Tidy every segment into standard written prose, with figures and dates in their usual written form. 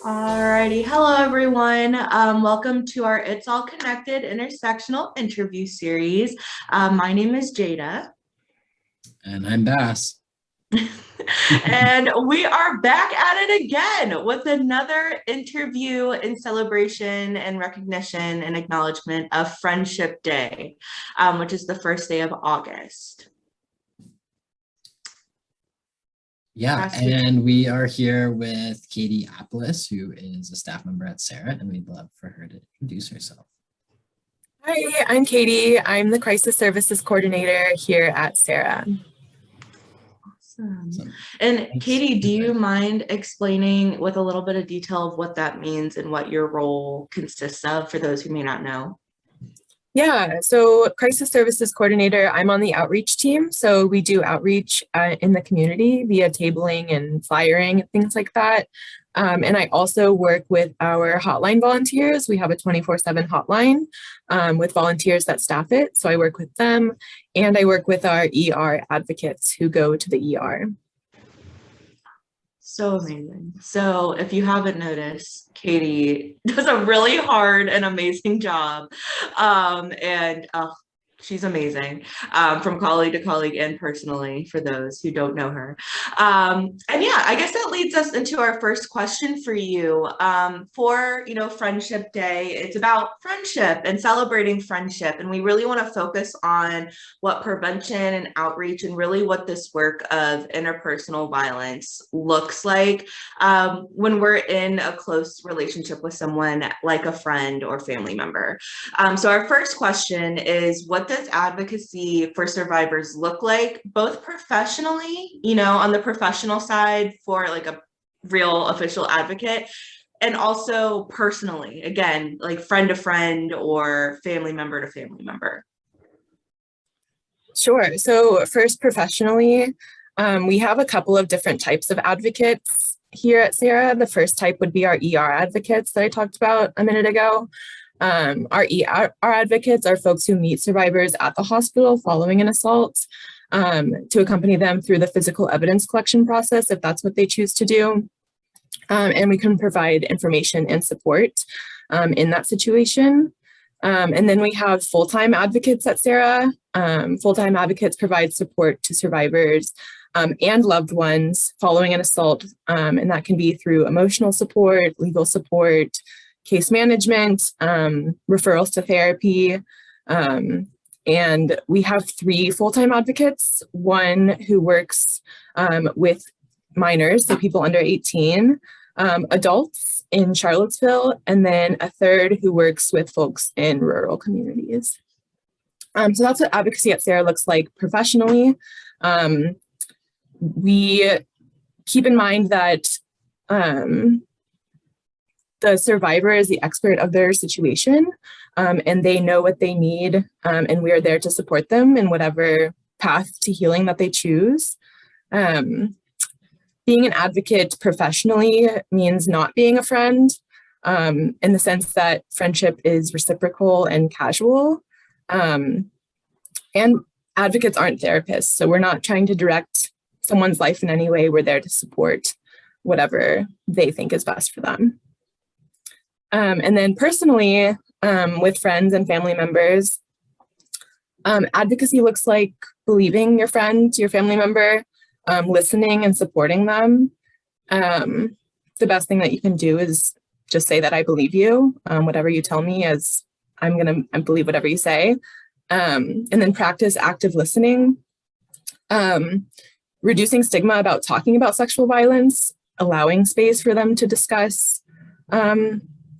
Alrighty, hello everyone. Welcome to our It's All Connected intersectional interview series. My name is Jada. And I'm Bass. And we are back at it again with another interview in celebration and recognition and acknowledgement of Friendship Day, which is the first day of August. Yeah, and we are here with Katie Applis, who is a staff member at Sarah, and we'd love for her to introduce herself. Hi, I'm Katie. I'm the Crisis Services Coordinator here at Sarah. Awesome. And thanks. Katie, do you mind explaining with a little bit of detail of what that means and what your role consists of for those who may not know? Yeah, so Crisis Services Coordinator, I'm on the outreach team. So we do outreach in the community via tabling and flyering and things like that. And I also work with our Hotline Volunteers. We have a 24/7 hotline with volunteers that staff it. So I work with them, and I work with our ER advocates who go to the ER. So amazing. So if you haven't noticed, Katie does a really hard and amazing job. She's amazing from colleague to colleague and personally for those who don't know her. And yeah, I guess that leads us into our first question for you. For Friendship Day, it's about friendship and celebrating friendship. And we really want to focus on what prevention and outreach and really what this work of interpersonal violence looks like when we're in a close relationship with someone like a friend or family member. So our first question is, what does advocacy for survivors look like, both professionally, on the professional side for like a real official advocate, and also personally, again, like friend to friend or family member to family member? Sure. So first, professionally, we have a couple of different types of advocates here at Sarah. The first type would be our ER advocates that I talked about a minute ago. Our advocates are folks who meet survivors at the hospital following an assault to accompany them through the physical evidence collection process, if that's what they choose to do. And we can provide information and support in that situation. And then we have full-time advocates at Sarah. Full-time advocates provide support to survivors and loved ones following an assault. And that can be through emotional support, legal support, case management, referrals to therapy. And we have 3 full-time advocates, one who works with minors, so people under 18, adults in Charlottesville, and then a third who works with folks in rural communities. So that's what advocacy at Sarah looks like professionally. We keep in mind that the survivor is the expert of their situation, and they know what they need, and we are there to support them in whatever path to healing that they choose. Being an advocate professionally means not being a friend, in the sense that friendship is reciprocal and casual. And advocates aren't therapists, so we're not trying to direct someone's life in any way. We're there to support whatever they think is best for them. And then personally, with friends and family members, advocacy looks like believing your friend, your family member, listening and supporting them. The best thing that you can do is just say that I believe you, whatever you tell me, as I believe whatever you say. And then practice active listening, reducing stigma about talking about sexual violence, allowing space for them to discuss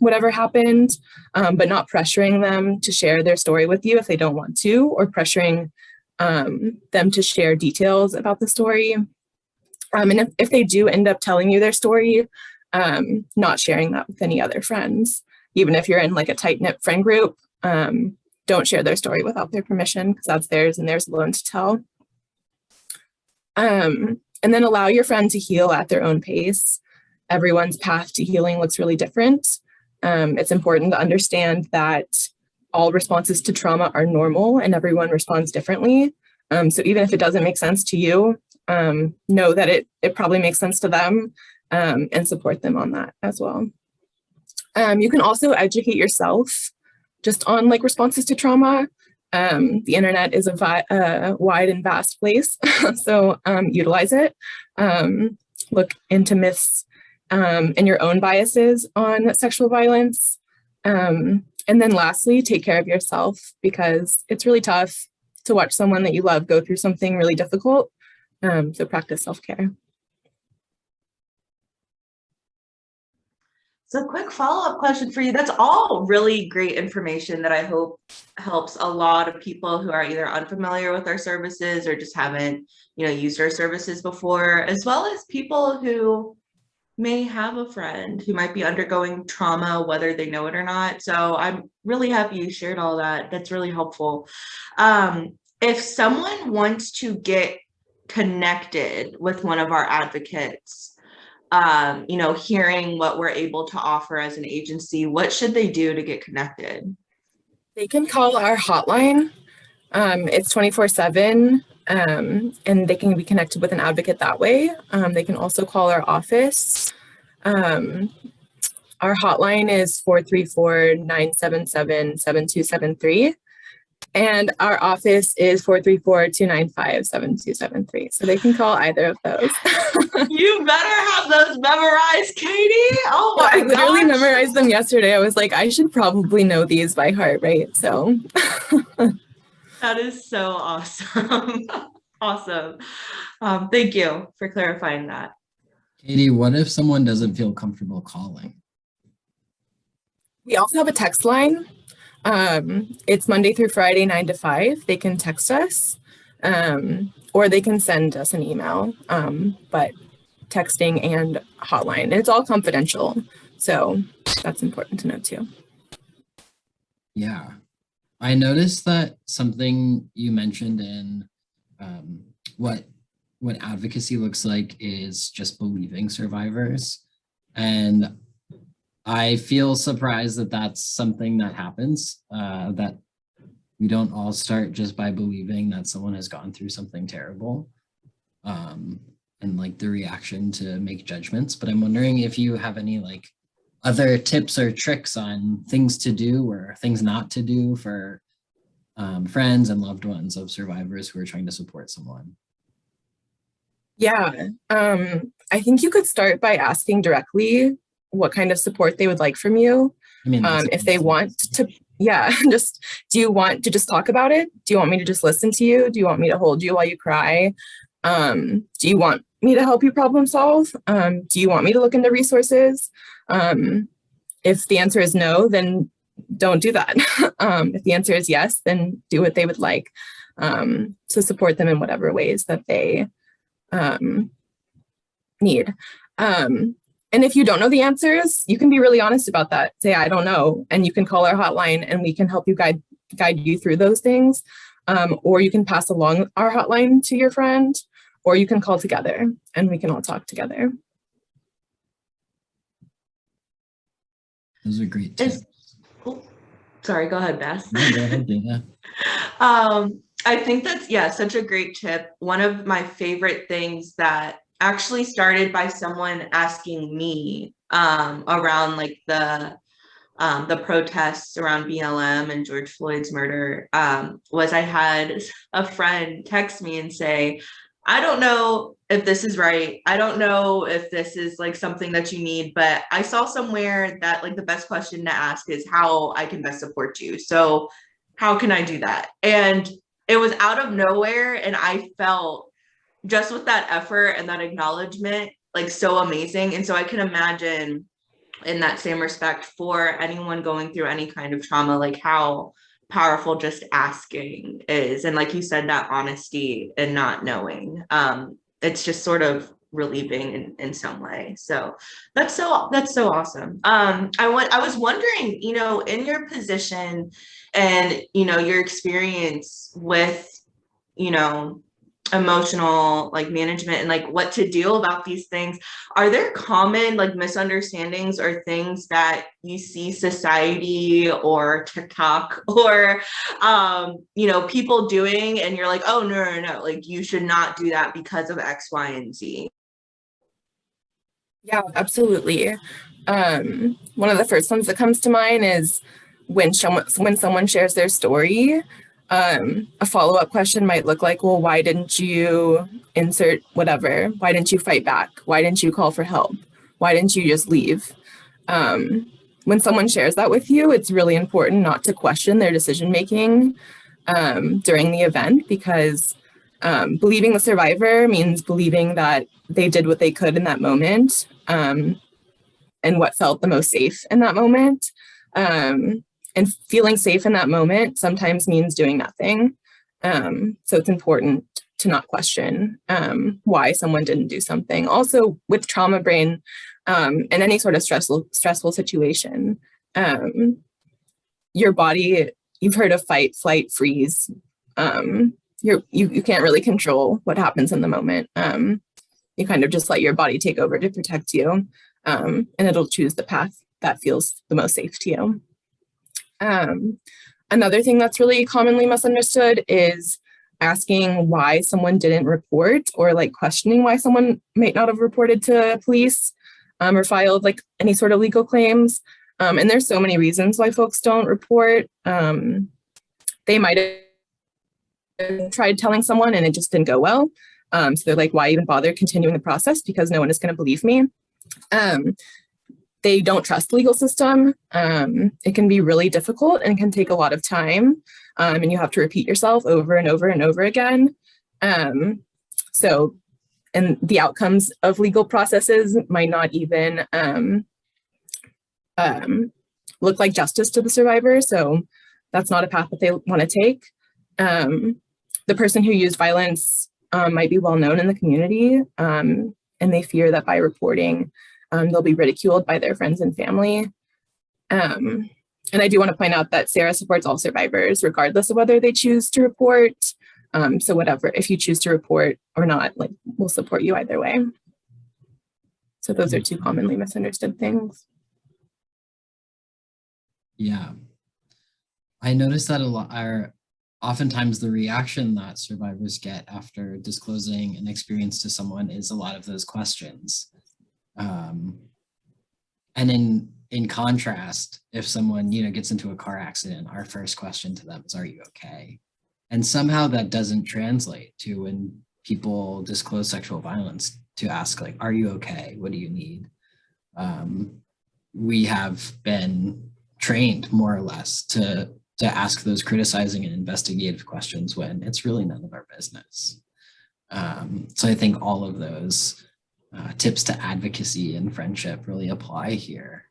whatever happened, but not pressuring them to share their story with you if they don't want to, or pressuring them to share details about the story. And if they do end up telling you their story, not sharing that with any other friends. Even if you're in like a tight-knit friend group, don't share their story without their permission, because that's theirs and theirs alone to tell. And then allow your friend to heal at their own pace. Everyone's path to healing looks really different. It's important to understand that all responses to trauma are normal and everyone responds differently. So even if it doesn't make sense to you, know that it probably makes sense to them, and support them on that as well. You can also educate yourself just on like responses to trauma. The internet is a wide and vast place, so utilize it. Look into myths and your own biases on sexual violence. And then lastly, take care of yourself, because it's really tough to watch someone that you love go through something really difficult. So practice self-care. So quick follow-up question for you. That's all really great information that I hope helps a lot of people who are either unfamiliar with our services or just haven't, used our services before, as well as people who may have a friend who might be undergoing trauma, whether they know it or not. So I'm really happy you shared all that. That's really helpful. If someone wants to get connected with one of our advocates, hearing what we're able to offer as an agency, what should they do to get connected? They can call our hotline. It's 24/7, and they can be connected with an advocate that way. They can also call our office. Our hotline is 434-977-7273. And our office is 434-295-7273. So they can call either of those. You better have those memorized, Katie. Oh my I literally gosh. memorized them yesterday. I was like, I should probably know these by heart, right? So that is so awesome. Awesome. Thank you for clarifying that. Katie, what if someone doesn't feel comfortable calling? We also have a text line. It's Monday through Friday, 9 to 5. They can text us, or they can send us an email, but texting and hotline. And it's all confidential. So that's important to know too. Yeah. I noticed that something you mentioned in what advocacy looks like is just believing survivors. And I feel surprised that that's something that happens, that we don't all start just by believing that someone has gone through something terrible, and like the reaction to make judgments. But I'm wondering if you have any like other tips or tricks on things to do or things not to do for friends and loved ones of survivors who are trying to support someone. Yeah, I think you could start by asking directly what kind of support they would like from you. I mean, if they want to, just, do you want to just talk about it? Do you want me to just listen to you? Do you want me to hold you while you cry? Do you want me to help you problem solve? Do you want me to look into resources? If the answer is no, then don't do that. If the answer is yes, then do what they would like, to support them in whatever ways that they need. And if you don't know the answers, you can be really honest about that. Say, I don't know. And you can call our hotline and we can help you guide you through those things. Or you can pass along our hotline to your friend, or you can call together and we can all talk together. Those are great tips. Sorry, go ahead, Bess. No, go ahead, Dana. I think that's, such a great tip. One of my favorite things that actually started by someone asking me around like the protests around BLM and George Floyd's murder was I had a friend text me and say, I don't know if this is right. I don't know if this is like something that you need, but I saw somewhere that like the best question to ask is how I can best support you. So how can I do that? And it was out of nowhere. And I felt just with that effort and that acknowledgement, like so amazing. And so I can imagine in that same respect for anyone going through any kind of trauma, like how powerful just asking is. And like you said, that honesty and not knowing, it's just sort of relieving in some way. So that's so awesome. I was wondering, in your position and, your experience with, emotional like management and like what to do about these things, are there common like misunderstandings or things that you see society or TikTok or people doing and you're like, oh no, like you should not do that because of X, Y, and Z? Yeah, absolutely. One of the first ones that comes to mind is when someone shares their story, a follow-up question might look like, well, why didn't you insert whatever? Why didn't you fight back? Why didn't you call for help? Why didn't you just leave? When someone shares that with you, it's really important not to question their decision-making during the event, because believing the survivor means believing that they did what they could in that moment, and what felt the most safe in that moment. And feeling safe in that moment sometimes means doing nothing. So it's important to not question why someone didn't do something. Also, with trauma brain and any sort of stressful situation, your body, you've heard of fight, flight, freeze. You can't really control what happens in the moment. You kind of just let your body take over to protect you, and it'll choose the path that feels the most safe to you. Another thing that's really commonly misunderstood is asking why someone didn't report, or like questioning why someone might not have reported to police or filed like any sort of legal claims. And there's so many reasons why folks don't report. They might have tried telling someone and it just didn't go well. So they're like, why even bother continuing the process, because no one is going to believe me. They don't trust the legal system. It can be really difficult and can take a lot of time. And you have to repeat yourself over and over and over again. And the outcomes of legal processes might not even look like justice to the survivor. So that's not a path that they want to take. The person who used violence might be well known in the community, and they fear that by reporting, they'll be ridiculed by their friends and family. And I do want to point out that Sarah supports all survivors, regardless of whether they choose to report. So whatever, if you choose to report or not, like, we'll support you either way. So those are two commonly misunderstood things. Yeah. I noticed that a lot are oftentimes the reaction that survivors get after disclosing an experience to someone is a lot of those questions. And in contrast, if someone, gets into a car accident, our first question to them is, are you okay? And somehow that doesn't translate to when people disclose sexual violence, to ask like, are you okay? What do you need? We have been trained more or less to ask those criticizing and investigative questions when it's really none of our business. So I think all of those tips to advocacy and friendship really apply here,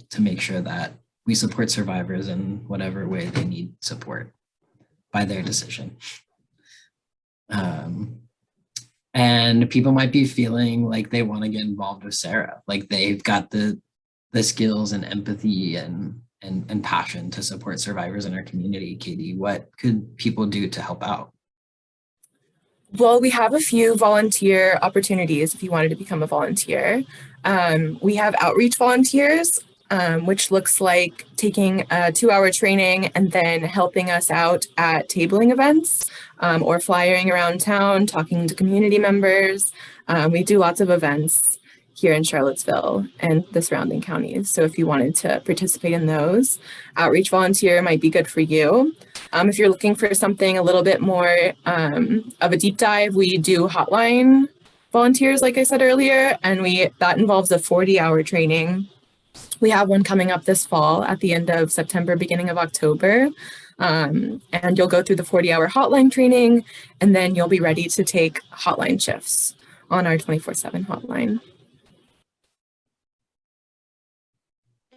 to make sure that we support survivors in whatever way they need support by their decision. And people might be feeling like they want to get involved with Sarah, like they've got the skills and empathy and passion to support survivors in our community. Katie, what could people do to help out? Well, we have a few volunteer opportunities if you wanted to become a volunteer. We have outreach volunteers, which looks like taking a 2-hour training and then helping us out at tabling events, or flyering around town, talking to community members. We do lots of events here in Charlottesville and the surrounding counties. So if you wanted to participate in those, outreach volunteer might be good for you. If you're looking for something a little bit more of a deep dive, we do Hotline Volunteers, like I said earlier, and that involves a 40-hour training. We have one coming up this fall at the end of September, beginning of October. And you'll go through the 40-hour hotline training, and then you'll be ready to take hotline shifts on our 24/7 hotline.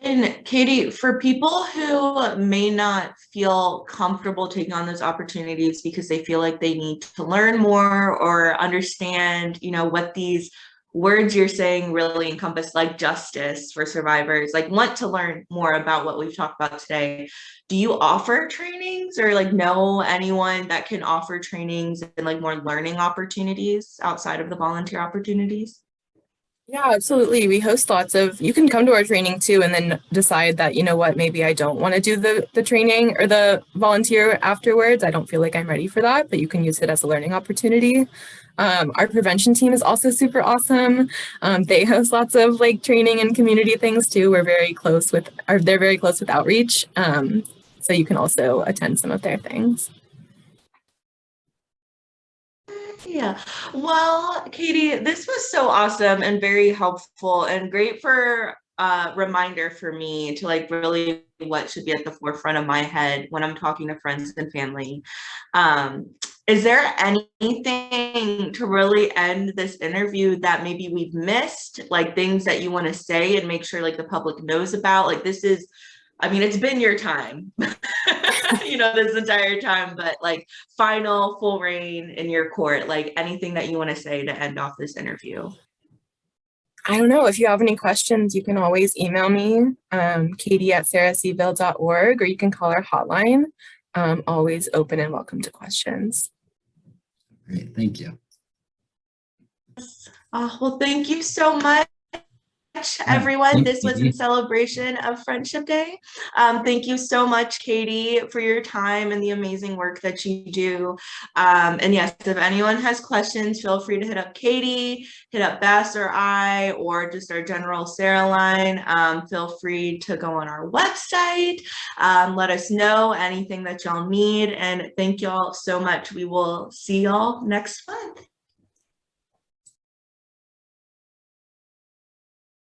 And Katie, for people who may not feel comfortable taking on those opportunities because they feel like they need to learn more or understand, what these words you're saying really encompass like justice for survivors, like want to learn more about what we've talked about today, do you offer trainings or like know anyone that can offer trainings and like more learning opportunities outside of the volunteer opportunities? Yeah, absolutely. We host lots of, you can come to our training too and then decide that, you know what, maybe I don't want to do the training or the volunteer afterwards. I don't feel like I'm ready for that, but you can use it as a learning opportunity. Our prevention team is also super awesome. They host lots of like training and community things too. We're very close with, or they're very close with outreach. So you can also attend some of their things. Yeah. Well, Katie, this was so awesome and very helpful and great for reminder for me to like really what should be at the forefront of my head when I'm talking to friends and family. Is there anything to really end this interview that maybe we've missed, like things that you want to say and make sure like the public knows about? Like this is, I mean, it's been your time, this entire time, but like final full reign in your court, like anything that you want to say to end off this interview? I don't know. If you have any questions, you can always email me, katie@sarahseville.org, or you can call our hotline. Always open and welcome to questions. Great, thank you. Well, thank you so much, everyone. This was in celebration of Friendship Day. Thank you so much, Katie, for your time and the amazing work that you do. And yes, if anyone has questions, feel free to hit up Katie, hit up Bess or I, or just our general Sarah line. Feel free to go on our website. Let us know anything that y'all need. And thank y'all so much. We will see y'all next month.